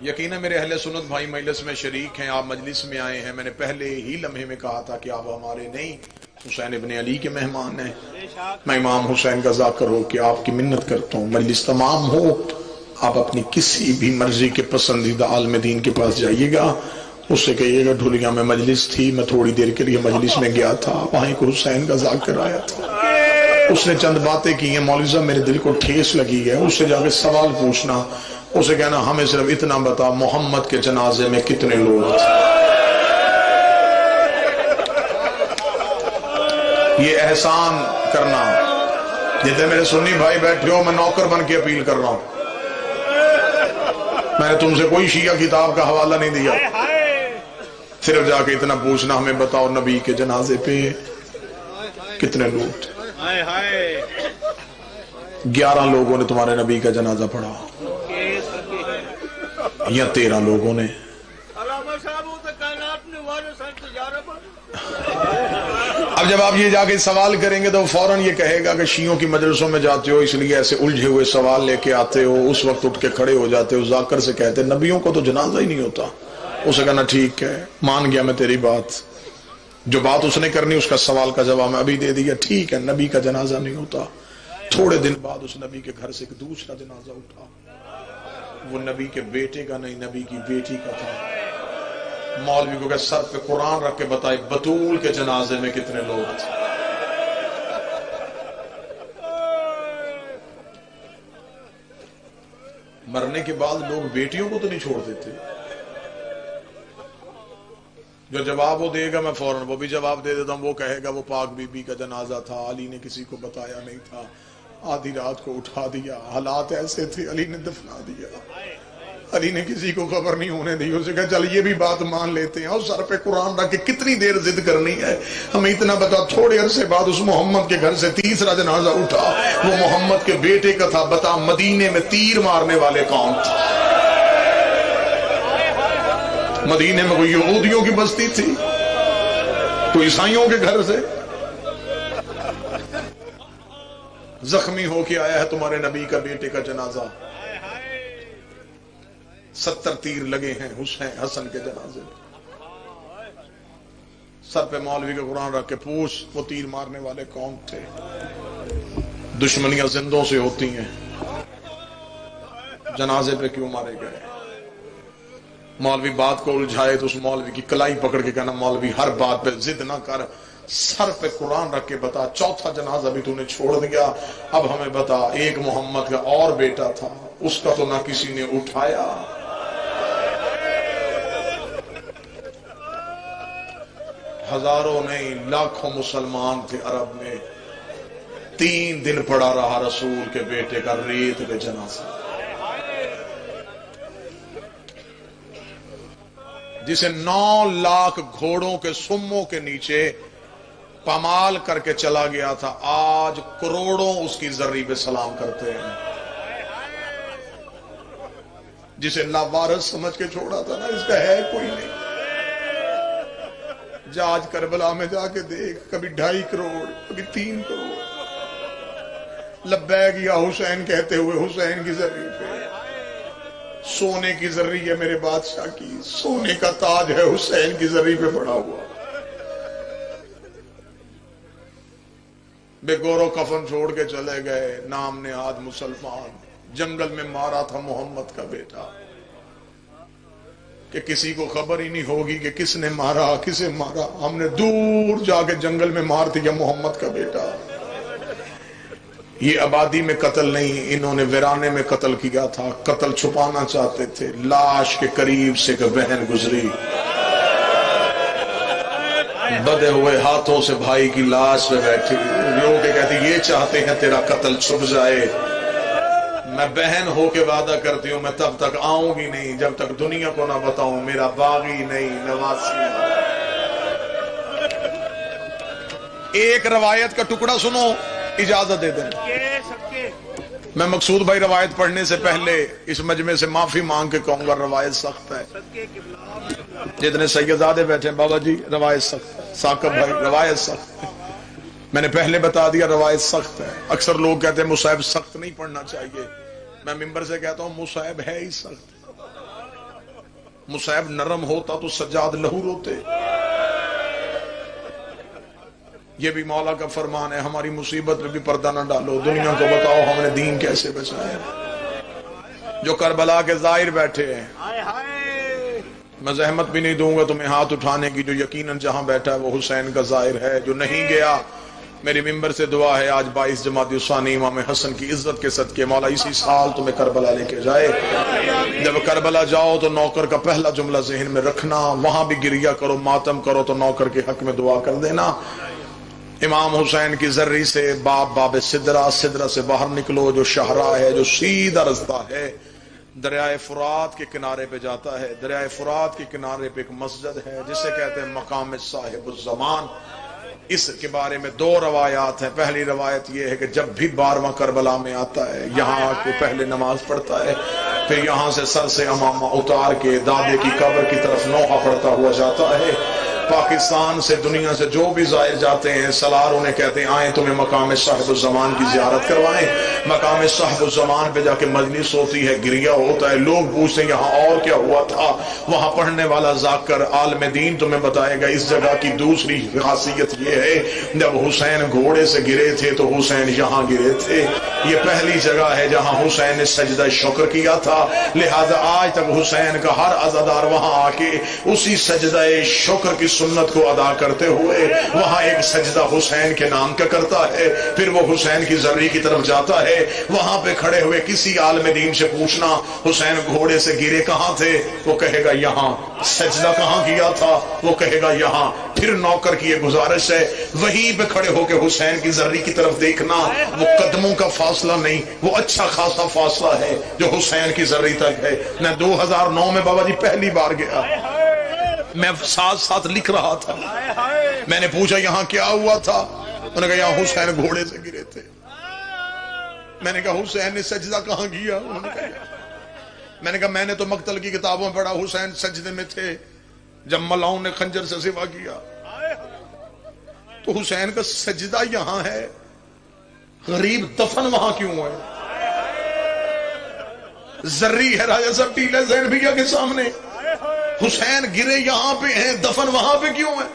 یقینا میرے اہل سنت بھائی مجلس میں شریک ہیں، آپ مجلس میں آئے ہیں، میں نے پہلے ہی لمحے میں کہا تھا کہ آپ ہمارے نہیں حسین ابن علی کے مہمان ہیں۔ میں امام حسین کا ذاکر ہو کہ آپ کی منت کرتا ہوں، مجلس تمام ہو، آپ اپنی کسی بھی مرضی کے پسندیدہ عالم دین کے پاس جائیے گا، اس سے کہیے گا ڈھولیا میں مجلس تھی، میں تھوڑی دیر کے لیے مجلس میں گیا تھا، وہیں کو حسین کا ذاکر آیا تھا، اس نے چند باتیں کی ہیں مولوی صاحب میرے دل کو ٹھیس لگی ہے، اس سے جا کے سوال پوچھنا، اسے کہنا ہمیں صرف اتنا بتا محمد کے جنازے میں کتنے لوگ تھے۔ یہ احسان کرنا، جتنے میرے سنی بھائی بیٹھے ہو میں نوکر بن کے اپیل کر رہا ہوں، میں نے تم سے کوئی شیعہ کتاب کا حوالہ نہیں دیا، صرف جا کے اتنا پوچھنا ہمیں بتاؤ نبی کے جنازے پہ کتنے لوگ تھے۔ 11 لوگوں نے تمہارے نبی کا جنازہ پڑھا یا 13 لوگوں نے؟ اب جب آپ یہ جا کے سوال کریں گے تو فوراً یہ کہے گا کہ شیعوں کی مجلسوں میں جاتے ہو اس لیے ایسے الجھے ہوئے سوال لے کے آتے ہو، اس وقت اٹھ کے کھڑے ہو جاتے ہو، ذاکر سے کہتے نبیوں کو تو جنازہ ہی نہیں ہوتا۔ اسے کہنا ٹھیک ہے، مان گیا میں تیری بات، جو بات اس نے کرنی اس کا سوال کا جواب میں ابھی دے دیا، ٹھیک ہے نبی کا جنازہ نہیں ہوتا۔ تھوڑے دن بعد اس نبی کے گھر سے ایک دوسرا جنازہ اٹھا، وہ نبی کے بیٹے کا نہیں، نبی کی بیٹی کا تھا۔ مولوی کو کہ سر پہ قرآن رکھ کے بتائے بطول کے جنازے میں کتنے لوگ تھے۔ مرنے کے بعد لوگ بیٹیوں کو تو نہیں چھوڑ دیتے، جو جواب وہ دے گا میں فوراً وہ بھی جواب دے دیتا ہوں، وہ کہے گا وہ پاک بی بی کا جنازہ تھا، علی نے کسی کو بتایا نہیں تھا، آدھی رات کو اٹھا دیا، حالات ایسے تھے علی نے دفنا دیا، علی نے کسی کو خبر نہیں ہونے دی، اسے کہا چل یہ بھی بات مان لیتے ہیں، اور سر پہ قرآن رکھ کے کتنی دیر ضد کرنی ہے، ہمیں اتنا بتا تھوڑے عرصے بعد اس محمد کے گھر سے تیسرا جنازہ اٹھا، وہ محمد کے بیٹے کا تھا، بتا مدینے میں تیر مارنے والے کون تھے؟ مدینے میں کوئی یہودیوں کی بستی تھی، کوئی عیسائیوں کے گھر سے؟ زخمی ہو کے آیا ہے تمہارے نبی کا بیٹے کا جنازہ، 70 تیر لگے ہیں حسن کے جنازے میں، سر پہ مولوی کا قرآن رکھ کے پوچھ وہ تیر مارنے والے کون تھے؟ دشمنیاں زندوں سے ہوتی ہیں، جنازے پہ کیوں مارے گئے؟ مولوی بات کو الجھائے تو اس مولوی کی کلائی پکڑ کے کہنا مولوی ہر بات پہ ضد نہ کر، سر پہ قرآن رکھ کے بتا چوتھا جنازہ بھی تو نے چھوڑ دیا، اب ہمیں بتا ایک محمد کا اور بیٹا تھا، اس کا تو نہ کسی نے اٹھایا۔ ہزاروں نہیں لاکھوں مسلمان تھے عرب میں، 3 دن پڑا رہا رسول کے بیٹے کا ریت پہ جنازہ، جسے 9 لاکھ گھوڑوں کے سموں کے نیچے پامال کر کے چلا گیا تھا، آج کروڑوں اس کی ذری پہ سلام کرتے ہیں، جسے لاوارث سمجھ کے چھوڑا تھا نا، اس کا ہے کوئی نہیں، جا آج کربلا میں جا کے دیکھ، کبھی 2.5 کروڑ کبھی 3 کروڑ لبیک یا حسین کہتے ہوئے حسین کی ذری پہ، سونے کی ذری ہے میرے بادشاہ کی، سونے کا تاج ہے حسین کی ذری پہ پڑا ہوا، بے گور و کفن چھوڑ کے چلے گئے، نام نہاد مسلمان، جنگل میں مارا تھا محمد کا بیٹا، کہ کسی کو خبر ہی نہیں ہوگی کہ کس نے مارا کسے مارا، ہم نے دور جا کے جنگل میں مار دیا محمد کا بیٹا۔ یہ آبادی میں قتل نہیں، انہوں نے ویرانے میں قتل کیا تھا، قتل چھپانا چاہتے تھے، لاش کے قریب سے کہ بہن گزری، بدے ہوئے ہاتھوں سے بھائی کی لاش پہ بیٹھی، لوگ کہتے یہ چاہتے ہیں تیرا قتل چھپ جائے، میں بہن ہو کے وعدہ کرتی ہوں میں تب تک آؤں گی نہیں جب تک دنیا کو نہ بتاؤں میرا باغی نہیں نواسی۔ ایک روایت کا ٹکڑا سنو، اجازت دے دیں، میں مقصود بھائی روایت پڑھنے سے پہلے اس مجمع سے معافی مانگ کے کہوں گا روایت سخت ہے، جتنے سیدزادے بیٹھے ہیں بابا جی روایت سخت ہے، ثاقب بھائی روایت سخت ہے، میں نے پہلے بتا دیا روایت سخت ہے، اکثر لوگ کہتے ہیں مصحف سخت نہیں پڑھنا چاہیے، میں ممبر سے کہتا ہوں مصحف ہے ہی سخت، مصعب نرم ہوتا تو سجاد لہو روتے. یہ بھی مولا کا فرمان ہے، ہماری مصیبت میں بھی پردہ نہ ڈالو، دنیا کو بتاؤ ہم نے دین کیسے بچایا. جو کربلا کے ظاہر بیٹھے ہیں، میں زحمت بھی نہیں دوں گا تمہیں ہاتھ اٹھانے کی، جو یقیناً جہاں بیٹھا ہے وہ حسین کا ظاہر ہے. جو نہیں گیا، میری ممبر سے دعا ہے آج 22 جمادی الثانی امام حسن کی عزت کے صدقے مولا اسی سال تمہیں کربلا لے کے جائے. جب کربلا جاؤ تو نوکر کا پہلا جملہ ذہن میں رکھنا، وہاں بھی گریہ کرو، ماتم کرو تو نوکر کے حق میں دعا کر دینا. امام حسین کی ذری سے باب سدرہ، سدرہ سے باہر نکلو، جو شاہراہ ہے، جو سیدھا رستہ ہے دریائے فرات کے کنارے پہ جاتا ہے. دریائے فرات کے کنارے پہ ایک مسجد ہے جسے کہتے ہیں مقام صاحب الزمان. اس کے بارے میں 2 روایات ہیں. پہلی روایت یہ ہے کہ جب بھی 12واں کربلا میں آتا ہے یہاں آ کے پہلے نماز پڑھتا ہے، پھر یہاں سے سر سے امامہ اتار کے دادے کی قبر کی طرف نوحہ پڑھتا ہوا جاتا ہے. پاکستان سے، دنیا سے جو بھی زائر جاتے ہیں سلار انہیں کہتے ہیں آئیں تمہیں مقام صاحب الزمان کی زیارت کروائیں. مقام صاحب الزمان پہ جا کے مجلس ہوتی ہے، گریہ ہوتا ہے، لوگ پوچھتے ہیں یہاں اور کیا ہوا تھا. وہاں پڑھنے والا ذاکر عالم دین تمہیں بتائے گا اس جگہ کی دوسری خاصیت یہ ہے جب حسین گھوڑے سے گرے تھے تو حسین یہاں گرے تھے. یہ پہلی جگہ ہے جہاں حسین نے سجدہ شکر کیا تھا، لہذا آج تک حسین کا ہر عزادار وہاں آ کے اسی سجدہ شکر کی سنت کو ادا کرتے ہوئے وہاں ایک سجدہ حسین کے نام کا کرتا ہے. پھر وہ حسین کی ذری کی طرف جاتا ہے، وہاں پہ کھڑے ہوئے کسی عالم دین سے پوچھنا حسین گھوڑے سے گرے کہاں تھے، وہ کہے گا یہاں. سجدہ کہاں کیا تھا، وہ کہے گا یہاں. پھر نوکر کی یہ گزارش ہے وہیں پہ کھڑے ہو کے حسین کی ذری کی طرف دیکھنا. وہ قدموں کا فاصلہ نہیں، وہ اچھا خاصا فاصلہ ہے جو حسین کی ذری تک ہے. میں 2009 میں بابا جی پہلی بار گیا، میں ساتھ ساتھ لکھ رہا تھا. میں نے پوچھا یہاں کیا ہوا تھا، انہوں نے کہا یہاں حسین گھوڑے سے گرے تھے. میں نے کہا حسین نے سجدہ کہاں کیا، انہوں نے کہا. میں نے کہا میں نے تو مقتل کی کتابوں میں پڑھا حسین سجدے میں تھے جب ملاؤں نے خنجر سے سوا کیا. تو حسین کا سجدہ یہاں ہے، غریب دفن وہاں کیوں ہے؟ ذری ہے راجہ صاحب ٹیلے زین بھیا کے سامنے، حسین گرے یہاں پہ ہیں، دفن وہاں پہ کیوں ہے؟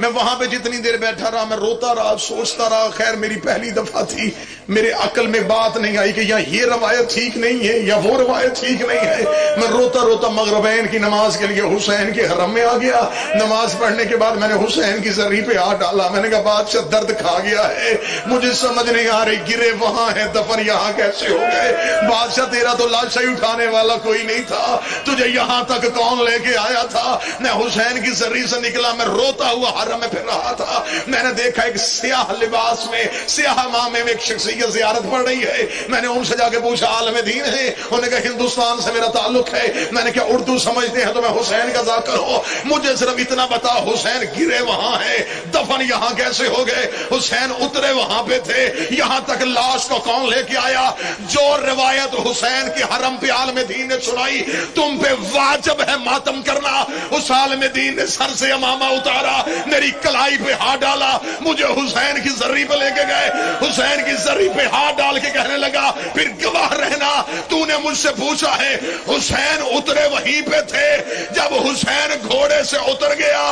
میں وہاں پہ جتنی دیر بیٹھا رہا میں روتا رہا، سوچتا رہا. خیر میری پہلی دفعہ تھی، میرے عقل میں بات نہیں آئی کہ یہ روایت ٹھیک نہیں ہے یا وہ روایت ٹھیک نہیں ہے. میں روتا روتا مغربین کی نماز کے لیے حسین کے حرم میں آ گیا. نماز پڑھنے کے بعد میں نے حسین کی ذری پہ ہاتھ ڈالا. میں نے کہا بادشاہ درد کھا گیا ہے، مجھے سمجھ نہیں آ رہی گرے وہاں ہے دفن یہاں کیسے ہو گئے. بادشاہ تیرا تو لاشیں اٹھانے والا کوئی نہیں تھا، تجھے یہاں تک کون لے کے آیا تھا؟ میں حسین کی ذری سے نکلا، میں روتا ہوا حرم میں پھر رہا تھا. میں نے دیکھا ایک سیاہ لباس میں، سیاہ مامے میں ایک شخصیت زیارت پڑ رہی ہے. میں نے ان سے جا کے پوچھا عالم دین ہے؟ انہوں نے کہا ہندوستان سے میرا تعلق ہے. میں نے کہا اردو سمجھتے ہیں تو میں حسین کا ذاکر ہوں، مجھے صرف اتنا بتا حسین گرے وہاں ہے دفن یہاں کیسے ہو گئے؟ حسین اترے وہاں پہ تھے، یہاں تک لاش کو کون لے کے آیا؟ جو روایت حسین کے حرم پہ عالم دین نے سنائی تم پہ واجب ہے ماتم کرنا. اس عالم دین نے سر سے امامہ اتارا، میری کلائی پہ ہاتھ ڈالا، مجھے حسین کی ذری پہ لے کے گئے. حسین کی ذری پہ ہاتھ ڈال کے کہنے لگا پھر گواہ رہنا تو نے مجھ سے پوچھا ہے. حسین اترے وہیں پہ تھے جب حسین گھوڑے سے اتر گیا،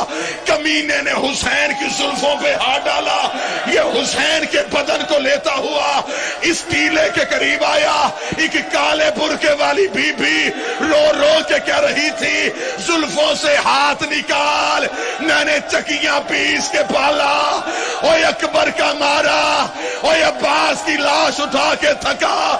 کمینے نے حسین کی زلفوں پہ ہاتھ ڈالا. یہ حسین کے بدن کو لیتا ہوا اس ٹیلے کے قریب آیا. ایک کالے برقعے والی بی بی رو رو کے کہہ رہی تھی زلفوں سے ہاتھ نکال، میں نے چکیاں پیس کے پالا. اوے اکبر کا مارا، اوے عباس کی لاش اٹھا کے تھکا.